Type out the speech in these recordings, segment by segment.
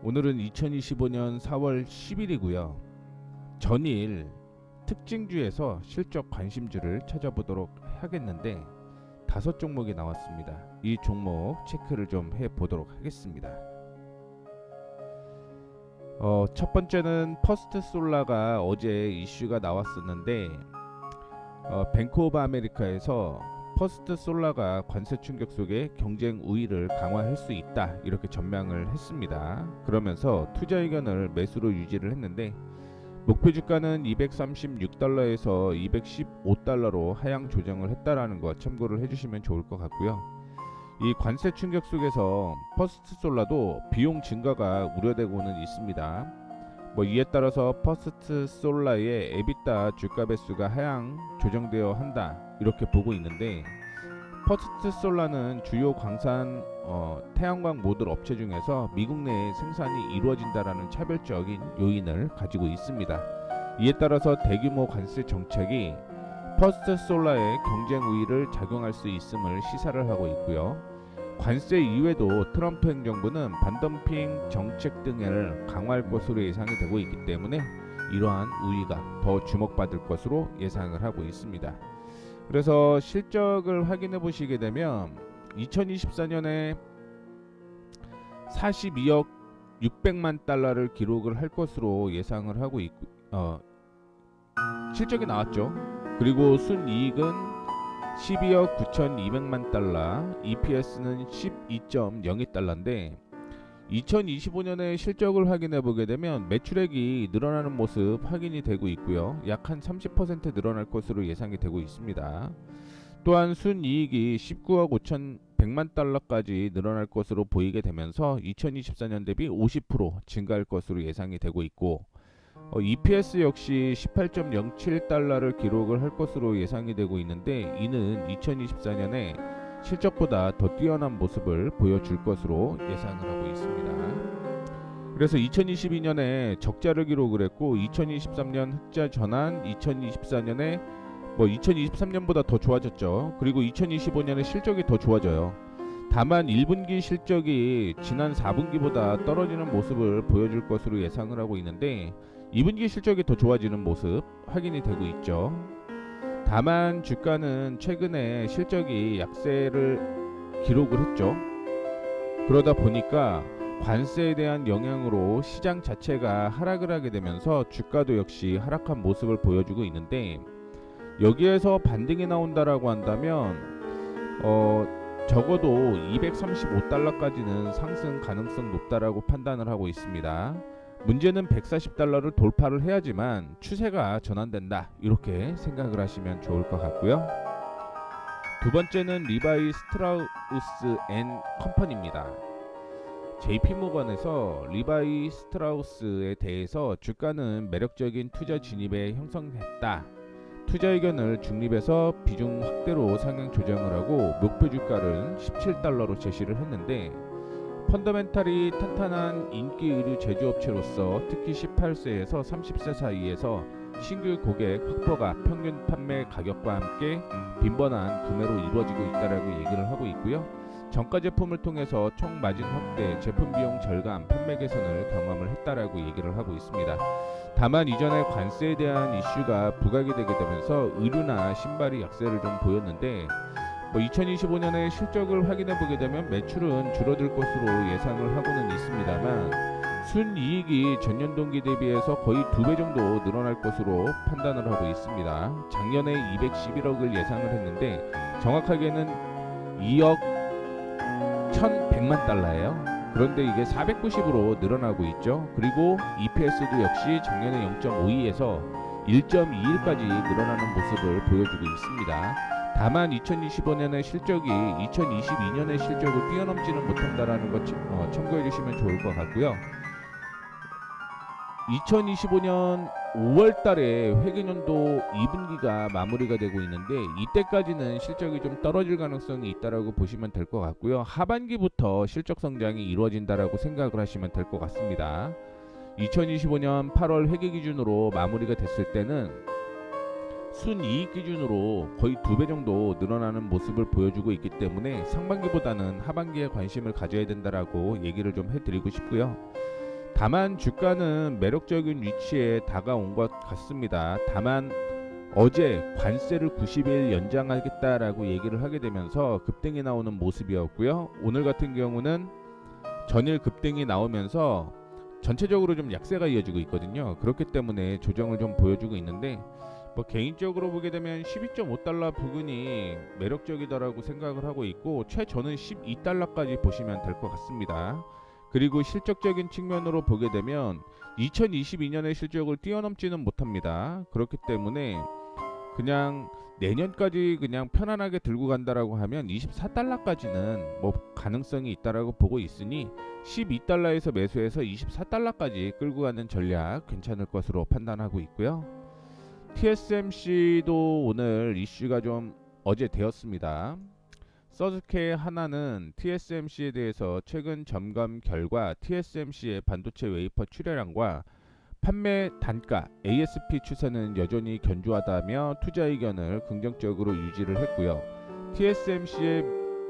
오늘은 2025년 4월 10일이고요. 전일 특징주에서 실적 관심주를 찾아보도록 하겠는데 5종목이 나왔습니다. 이 종목 체크를 좀 해보도록 하겠습니다. 첫 번째는 퍼스트솔라가 어제 이슈가 나왔었는데 뱅크 오브 아메리카에서 퍼스트솔라가 관세 충격 속에 경쟁 우위를 강화할 수 있다 이렇게 전망을 했습니다. 그러면서 투자 의견을 매수로 유지를 했는데 목표 주가는 236달러에서 215달러로 하향 조정을 했다라는 거 참고를 해주시면 좋을 것 같고요. 이 관세 충격 속에서 퍼스트솔라도 비용 증가가 우려되고는 있습니다. 이에 따라서 퍼스트솔라의 에비타 주가 배수가 하향 조정되어 한다 이렇게 보고 있는데, 퍼스트솔라는 주요 광산 태양광 모듈 업체 중에서 미국 내에 생산이 이루어진다라는 차별적인 요인을 가지고 있습니다. 이에 따라서 대규모 관세 정책이 퍼스트솔라의 경쟁 우위를 작용할 수 있음을 시사를 하고 있고요. 관세 이외에도 트럼프 행정부는 반덤핑 정책 등을 강화할 것으로 예상이 되고 있기 때문에 이러한 우위가 더 주목받을 것으로 예상을 하고 있습니다. 그래서 실적을 확인해 보시게 되면 2024년에 42억 600만 달러를 기록을 할 것으로 예상을 하고 있고 실적이 나왔죠. 그리고 순이익은 12억 9,200만 달러, EPS는 12.02달러인데 2025년에 실적을 확인해 보게 되면 매출액이 늘어나는 모습 확인이 되고 있고요. 약 한 30% 늘어날 것으로 예상이 되고 있습니다. 또한 순이익이 19억 5,100만 달러까지 늘어날 것으로 보이게 되면서 2024년 대비 50% 증가할 것으로 예상이 되고 있고, EPS 역시 18.07달러를 기록을 할 것으로 예상이 되고 있는데, 이는 2024년에 실적보다 더 뛰어난 모습을 보여줄 것으로 예상을 하고 있습니다. 그래서 2022년에 적자를 기록을 했고 2023년 흑자 전환, 2024년에 2023년보다 더 좋아졌죠. 그리고 2025년에 실적이 더 좋아져요. 다만 1분기 실적이 지난 4분기보다 떨어지는 모습을 보여줄 것으로 예상을 하고 있는데 2분기 실적이 더 좋아지는 모습 확인이 되고 있죠. 다만 주가는 최근에 실적이 약세를 기록을 했죠. 그러다 보니까 관세에 대한 영향으로 시장 자체가 하락을 하게 되면서 주가도 역시 하락한 모습을 보여주고 있는데, 여기에서 반등이 나온다라고 한다면 적어도 235달러까지는 상승 가능성 높다라고 판단을 하고 있습니다. 문제는 140달러를 돌파를 해야지만 추세가 전환된다 이렇게 생각을 하시면 좋을 것 같고요. 두 번째는 리바이 스트라우스 앤 컴퍼니입니다. JP모건에서 리바이 스트라우스에 대해서 주가는 매력적인 투자 진입에 형성했다. 투자 의견을 중립에서 비중 확대로 상향 조정을 하고 목표 주가를 17달러로 제시를 했는데, 펀더멘탈이 탄탄한 인기 의류 제조업체로서 특히 18세에서 30세 사이에서 신규 고객 확보가 평균 판매 가격과 함께 빈번한 구매로 이루어지고 있다라고 얘기를 하고 있고요. 정가 제품을 통해서 총 마진 확대, 제품 비용 절감, 판매 개선을 경험을 했다라고 얘기를 하고 있습니다. 다만 이전에 관세에 대한 이슈가 부각이 되게 되면서 의류나 신발이 약세를 좀 보였는데 2025년에 실적을 확인해 보게 되면 매출은 줄어들 것으로 예상을 하고는 있습니다만 순이익이 전년 동기 대비해서 거의 2배 정도 늘어날 것으로 판단을 하고 있습니다. 작년에 211억을 예상을 했는데 정확하게는 2억 1,100만 달러예요. 그런데 이게 490으로 늘어나고 있죠. 그리고 EPS도 역시 작년에 0.52에서 1.21까지 늘어나는 모습을 보여주고 있습니다. 다만 2025년의 실적이 2022년의 실적을 뛰어넘지는 못한다라는 것 참고해 주시면 좋을 것 같고요. 2025년 5월 달에 회계년도 2분기가 마무리가 되고 있는데 이때까지는 실적이 좀 떨어질 가능성이 있다라고 보시면 될 것 같고요. 하반기부터 실적 성장이 이루어진다라고 생각을 하시면 될 것 같습니다. 2025년 8월 회계 기준으로 마무리가 됐을 때는 순이익 기준으로 거의 2배 정도 늘어나는 모습을 보여주고 있기 때문에 상반기보다는 하반기에 관심을 가져야 된다라고 얘기를 좀 해드리고 싶고요. 다만 주가는 매력적인 위치에 다가온 것 같습니다. 다만 어제 관세를 90일 연장하겠다라고 얘기를 하게 되면서 급등이 나오는 모습이었고요. 오늘 같은 경우는 전일 급등이 나오면서 전체적으로 좀 약세가 이어지고 있거든요. 그렇기 때문에 조정을 좀 보여주고 있는데 뭐 개인적으로 보게 되면 12.5달러 부근이 매력적이다라고 생각을 하고 있고 최저는 12달러까지 보시면 될 것 같습니다. 그리고 실적적인 측면으로 보게 되면 2022년의 실적을 뛰어넘지는 못합니다. 그렇기 때문에 그냥 내년까지 그냥 편안하게 들고 간다라고 하면 24달러까지는 뭐 가능성이 있다라고 보고 있으니 12달러에서 매수해서 24달러까지 끌고 가는 전략 괜찮을 것으로 판단하고 있고요. TSMC도 오늘 이슈가 좀 어제 되었습니다. 서스케 하나는 TSMC에 대해서 최근 점검 결과 TSMC의 반도체 웨이퍼 출하량과 판매 단가 ASP 추세는 여전히 견조하다며 투자 의견을 긍정적으로 유지를 했고요. TSMC의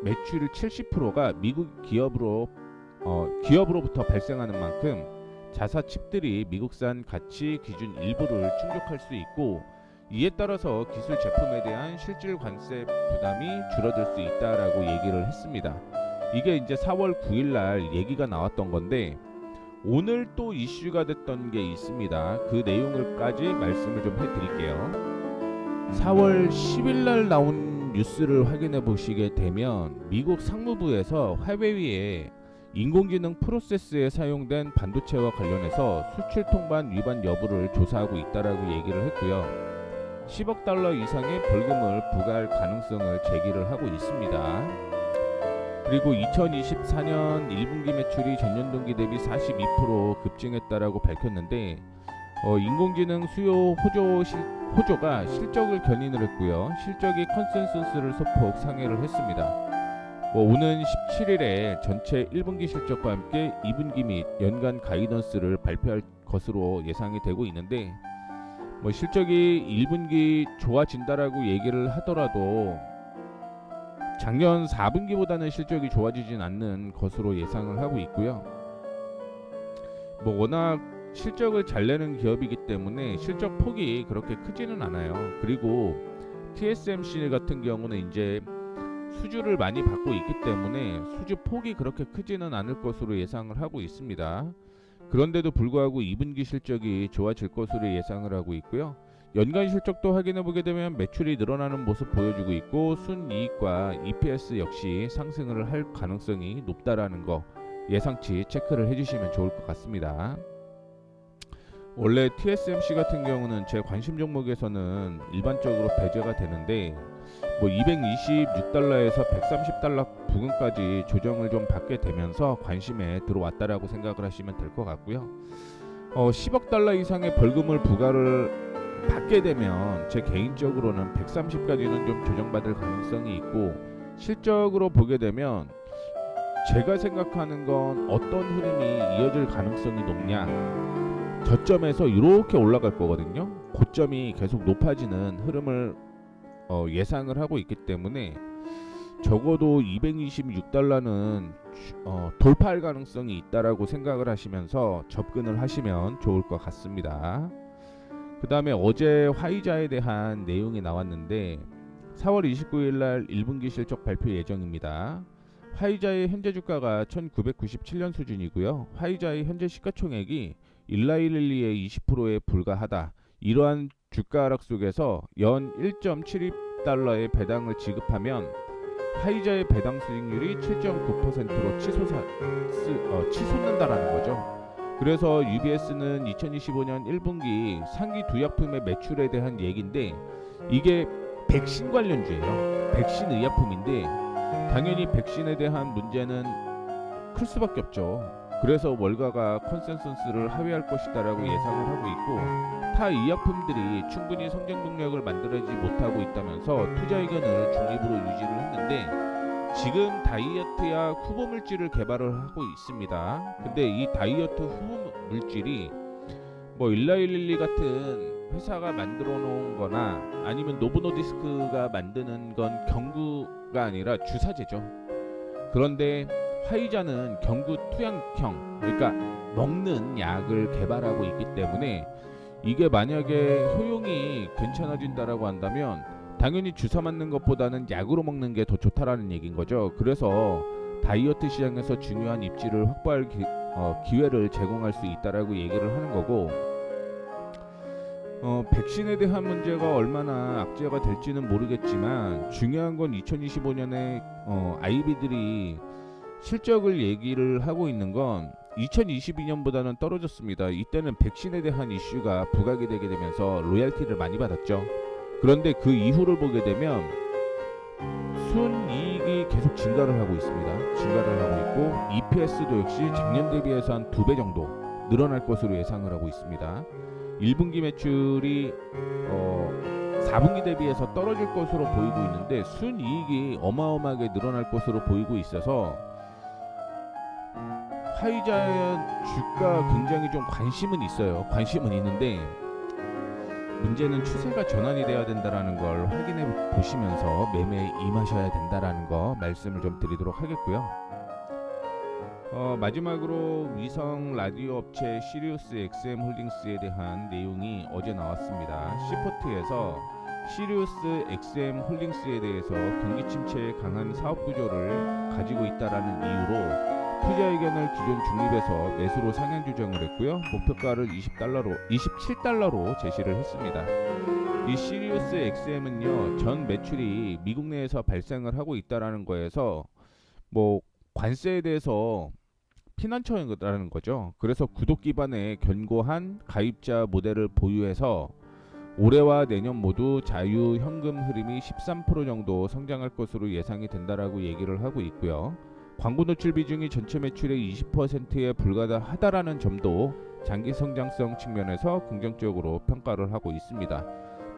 매출의 70%가 미국 기업으로부터 발생하는 만큼 자사 칩들이 미국산 가치 기준 일부를 충족할 수 있고 이에 따라서 기술 제품에 대한 실질 관세 부담이 줄어들 수 있다라고 얘기를 했습니다. 이게 이제 4월 9일 날 얘기가 나왔던 건데 오늘 또 이슈가 됐던 게 있습니다. 그 내용을까지 말씀을 좀 해드릴게요. 4월 10일 날 나온 뉴스를 확인해 보시게 되면 미국 상무부에서 화웨이의 인공지능 프로세스에 사용된 반도체와 관련해서 수출 통관 위반 여부를 조사하고 있다라고 얘기를 했고요. 10억 달러 이상의 벌금을 부과할 가능성을 제기를 하고 있습니다. 그리고 2024년 1분기 매출이 전년 동기 대비 42% 급증했다라고 밝혔는데 인공지능 수요 호조가 실적을 견인을 했고요. 실적이 컨센서스를 소폭 상회를 했습니다. 오는 17일에 전체 1분기 실적과 함께 2분기 및 연간 가이던스를 발표할 것으로 예상이 되고 있는데 실적이 1분기 좋아진다라고 얘기를 하더라도 작년 4분기보다는 실적이 좋아지진 않는 것으로 예상을 하고 있고요. 워낙 실적을 잘 내는 기업이기 때문에 실적 폭이 그렇게 크지는 않아요. 그리고 TSMC 같은 경우는 이제 수주를 많이 받고 있기 때문에 수주 폭이 그렇게 크지는 않을 것으로 예상을 하고 있습니다. 그런데도 불구하고 2분기 실적이 좋아질 것으로 예상을 하고 있고요. 연간 실적도 확인해 보게 되면 매출이 늘어나는 모습 보여주고 있고 순이익과 EPS 역시 상승을 할 가능성이 높다라는 거 예상치 체크를 해주시면 좋을 것 같습니다. 원래 TSMC 같은 경우는 제 관심 종목에서는 일반적으로 배제가 되는데 226달러에서 130달러 부근까지 조정을 좀 받게 되면서 관심에 들어왔다라고 생각을 하시면 될 것 같고요. 10억 달러 이상의 벌금을 부과를 받게 되면 제 개인적으로는 130까지는 좀 조정받을 가능성이 있고 실적으로 보게 되면 제가 생각하는 건 어떤 흐름이 이어질 가능성이 높냐 저점에서 이렇게 올라갈 거거든요. 고점이 계속 높아지는 흐름을 예상을 하고 있기 때문에 적어도 226달러는 돌파할 가능성이 있다라고 생각을 하시면서 접근을 하시면 좋을 것 같습니다. 그 다음에 어제 화이자에 대한 내용이 나왔는데 4월 29일 날 1분기 실적 발표 예정입니다. 화이자의 현재 주가가 1997년 수준이고요. 화이자의 현재 시가총액이 일라일릴리의 20%에 불과하다. 이러한 주가 하락 속에서 연 1.72달러의 배당을 지급하면 화이자의 배당 수익률이 7.9%로 치솟는다라는 거죠. 그래서 UBS는 2025년 1분기 상기 두약품의 매출에 대한 얘기인데 이게 백신 관련주예요. 백신 의약품인데 당연히 백신에 대한 문제는 클 수밖에 없죠. 그래서 월가가 컨센서스를 하회할 것이다라고 예상을 하고 있고 타 의약품들이 충분히 성장 동력을 만들어내지 못하고 있다면서 투자 의견을 중립으로 유지를 했는데 지금 다이어트야 후보 물질을 개발을 하고 있습니다. 근데 이 다이어트 후보 물질이 일라일릴리 같은 회사가 만들어 놓은 거나 아니면 노보노디스크가 만드는 건 경구가 아니라 주사제죠. 그런데 화이자는 경구 투약형, 그러니까 먹는 약을 개발하고 있기 때문에 이게 만약에 효용이 괜찮아진다라고 한다면 당연히 주사 맞는 것보다는 약으로 먹는 게 더 좋다라는 얘기인 거죠. 그래서 다이어트 시장에서 중요한 입지를 확보할 기회를 제공할 수 있다라고 얘기를 하는 거고, 백신에 대한 문제가 얼마나 악재가 될지는 모르겠지만 중요한 건 2025년에 아이비들이 실적을 얘기를 하고 있는 건 2022년보다는 떨어졌습니다. 이때는 백신에 대한 이슈가 부각이 되게 되면서 로열티를 많이 받았죠. 그런데 그 이후를 보게 되면 순이익이 계속 증가를 하고 있습니다. 증가를 하고 있고 EPS도 역시 작년 대비해서 한 2배 정도 늘어날 것으로 예상을 하고 있습니다. 1분기 매출이 4분기 대비해서 떨어질 것으로 보이고 있는데 순이익이 어마어마하게 늘어날 것으로 보이고 있어서 화이자의 주가 굉장히 좀 관심은 있어요. 관심은 있는데 문제는 추세가 전환이 돼야 된다라는 걸 확인해 보시면서 매매에 임하셔야 된다라는 거 말씀을 좀 드리도록 하겠고요. 마지막으로 위성 라디오 업체 시리우스 XM 홀딩스에 대한 내용이 어제 나왔습니다. 시포트에서 시리우스 XM 홀딩스에 대해서 경기 침체에 강한 사업 구조를 가지고 있다라는 이유로 투자 의견을 기존 중립에서 매수로 상향 조정을 했고요. 목표가를 27달러로 제시를 했습니다. 이 시리우스 XM은요, 전 매출이 미국 내에서 발생을 하고 있다라는 거에서 뭐 관세에 대해서 피난처라는 거죠. 그래서 구독 기반의 견고한 가입자 모델을 보유해서 올해와 내년 모두 자유 현금 흐름이 13% 정도 성장할 것으로 예상이 된다라고 얘기를 하고 있고요. 광고 노출 비중이 전체 매출의 20%에 불과하다라는 점도 장기 성장성 측면에서 긍정적으로 평가를 하고 있습니다.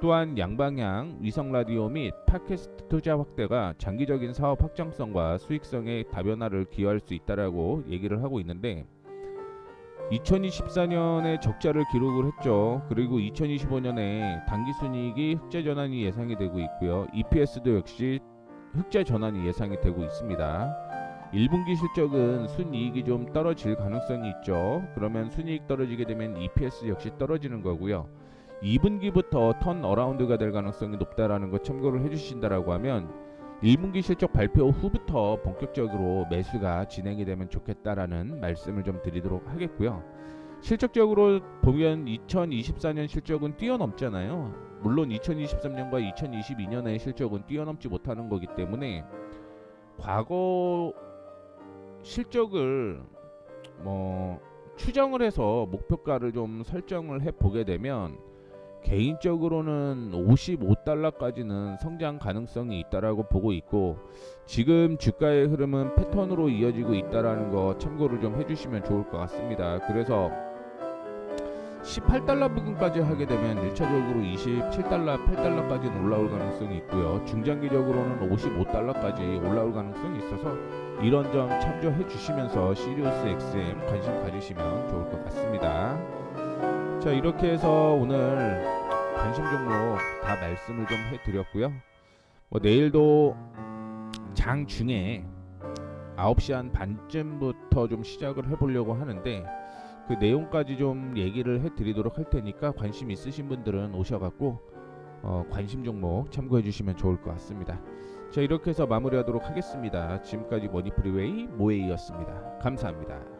또한 양방향 위성 라디오 및 팟캐스트 투자 확대가 장기적인 사업 확장성과 수익성의 다변화를 기여할 수 있다라고 얘기를 하고 있는데 2024년에 적자를 기록을 했죠. 그리고 2025년에 당기순이익이 흑자 전환이 예상이 되고 있고요. EPS도 역시 흑자 전환이 예상이 되고 있습니다. 1분기 실적은 순이익이 좀 떨어질 가능성이 있죠. 그러면 순이익 떨어지게 되면 EPS 역시 떨어지는 거고요. 2분기부터 턴 어라운드가 될 가능성이 높다라는 거 참고를 해주신다라고 하면 1분기 실적 발표 후부터 본격적으로 매수가 진행이 되면 좋겠다라는 말씀을 좀 드리도록 하겠고요. 실적적으로 보면 2024년 실적은 뛰어넘잖아요. 물론 2023년과 2022년의 실적은 뛰어넘지 못하는 거기 때문에 과거 실적을 추정을 해서 목표가를 좀 설정을 해 보게 되면 개인적으로는 55달러까지는 성장 가능성이 있다라고 보고 있고, 지금 주가의 흐름은 패턴으로 이어지고 있다라는 거 참고를 좀 해주시면 좋을 것 같습니다. 그래서 18달러 부근까지 하게 되면 1차적으로 27달러, 8달러까지는 올라올 가능성이 있고요. 중장기적으로는 55달러까지 올라올 가능성이 있어서 이런 점 참조해 주시면서 시리우스 XM 관심 가지시면 좋을 것 같습니다. 자, 이렇게 해서 오늘 관심 종목 다 말씀을 좀 해드렸고요. 내일도 장 중에 9시 한 반쯤부터 좀 시작을 해보려고 하는데 그 내용까지 좀 얘기를 해드리도록 할 테니까 관심 있으신 분들은 오셔갖고 관심 종목 참고해 주시면 좋을 것 같습니다. 자, 이렇게 해서 마무리하도록 하겠습니다. 지금까지 머니프리웨이 모에이였습니다. 감사합니다.